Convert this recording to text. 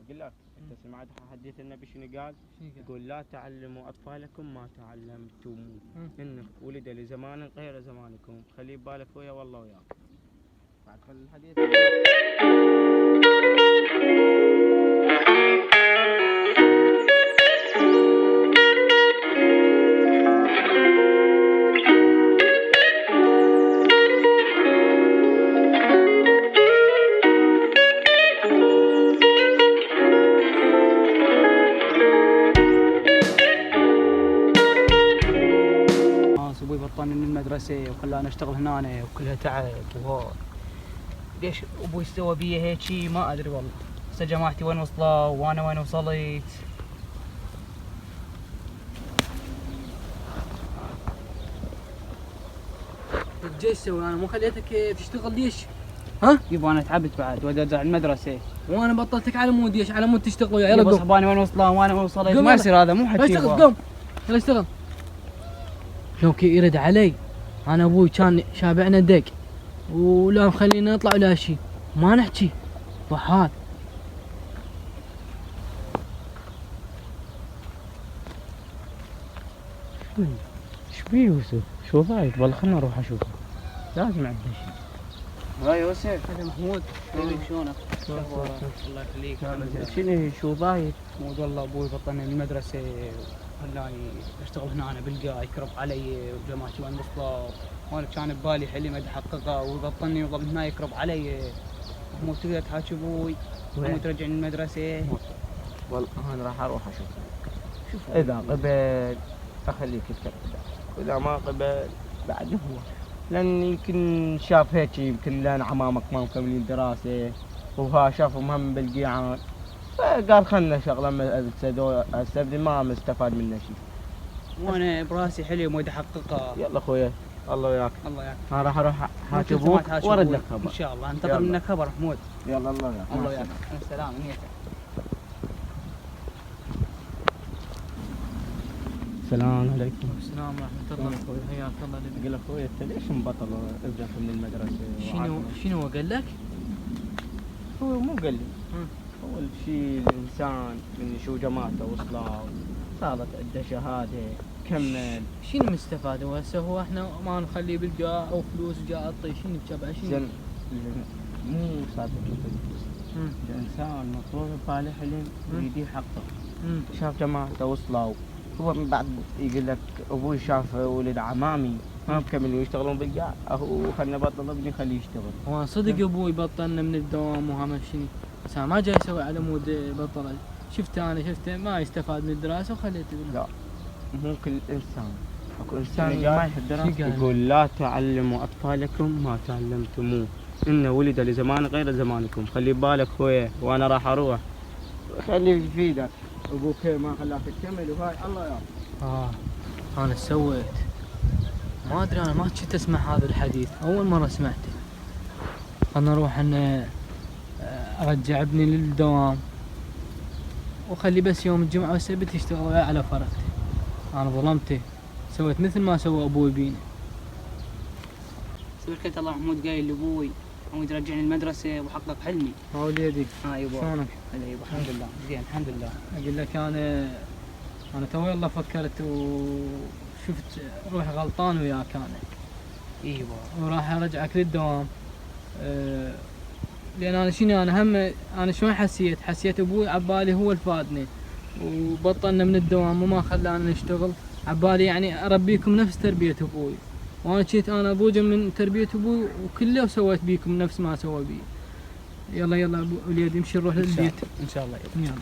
اقول لك انت سمعت حديث النبي شنو قال؟ يقول لا تعلموا اطفالكم ما تعلمتم، انه ولد لزمان غير زمانكم، خلي بالك ويا والله وياك. بعد الحديث ابوي بطلني من المدرسه وخلاني اشتغل هنا وكلها تعب ليش ابوي سوى بي هيك ما ادري والله. هسه جماعتي وين وصلوا وانا وين وصلت؟ ايش تسوي؟ انا مو خليتك تشتغل ليش؟ ها؟ يبا انا تعبت بعد ودي ارجع المدرسه وانا بطلتك على مود ليش؟ على مود تشتغل وياي. يلا قوم. صحباني وين وصلوا وانا وين وصلت؟ ما يصير هذا، مو حكي. اشتغل قوم يلا اشتغل. شوكي يرد علي، انا ابوي كان شابعنا دق ولا مخلينا نطلع ولا شيء، ما نحكي ضحال. ايش بيه يوسف؟ شو ضايق؟ والله خلنا نروح اشوفه، لازم عنده شيء. هاي يوسف. هذا محمود. حبيبي شلونك؟ الله يخليك. شنو شو ضايق؟ محمود والله ابوي بطلني من المدرسه خلاني اشتغل هنا أنا بلقى يكرب علي وجماعتي وين وصلوا، وانا كان ببالي حلم اتحققه ويبطلني ويظل هنا يكرب علي. محمود تقدر تحاكي ابوي؟ محمود ترجعني المدرسه؟ والله انا راح اروح اشوفه. شوف اذا قبل اخليك تكمل، واذا ما قبل بعد هو، لان يمكن شاف هيك، يمكن لان عمامك ما مكملين دراسه وها شافوا مهم بالقيعان، فقال خلنا شغله هسه ما مستفاد منه شيء. وانا براسي حلم ودي احققه. يلا اخويا الله وياك. الله وياك. انا راح اروح حاكي ابوك وارد لك خبر ان شاء الله. انتظر منك خبر محمود. يلا الله وياك. الله وياك. السلام نيتك. السلام عليكم. السلام ورحمة الله. حياك الله. قل اخوي انت ليش مبطل رجعت من المدرسة؟ شنو قال لك؟ هو مو قال لي. اول شيء الانسان من شو جماعته وصلوا صارت عنده شهادة كمل. شنو مستفاد هو هسه؟ هو احنا ما نخليه بالقاع او فلوس جاء اعطي شنو بتبع شنو؟ مو صادق الفلوس. الانسان مفروض بباله حلم ويدي حقه. شاف جماعته وصلوا، هو من بعد يقول لك ابوي شاف ولد عمامي ما مكملين يشتغلون بالقاع، هو خلنا بطل ابني خليه يشتغل. هو صدق ابوي بطلنا من الدوام وهم شنو، بس ما جاي يسوي على مود بطل. شفته ما يستفاد من الدراسه وخليته. لا مو كل انسان، اكو انسان ما يحب دراسته يقول لا تعلموا اطفالكم ما تعلمتموه، انه ولد لزمان غير زمانكم، خلي بالك خويا وانا راح اروح. خليه يفيدك ابوك ما خلاك تكمل وهاي الله يا. انا سويت ما ادري، انا ما كنت اسمع هذا الحديث، اول مره سمعته. انا اروح ان ارجع ابني للدوام وخلي بس يوم الجمعه والسبت يشتغل على فرقته. انا ظلمته، سويت مثل ما سوى ابوي بينا. سويت الله محمود قايل لابوي محمود رجعني المدرسه وحقق حلمي. وليدي يبا شلونك؟ يبا الحمد لله زين الحمد لله. اقول لك انا توي الله فكرت وشفت روحي غلطان وياك انا. ايوه وراح ارجعك للدوام. لان انا شنو انا شلون حسيت ابوي عبالي هو الفادني وبطلنا من الدوام وما خلانا نشتغل، عبالي يعني اربيكم نفس تربيه ابوي، وانا جيت انا بوجه من تربيه ابوي وكله وسويت بيكم نفس ما سوى بي. يلا ابو وليد امشي نروح للبيت ان شاء الله. يلا.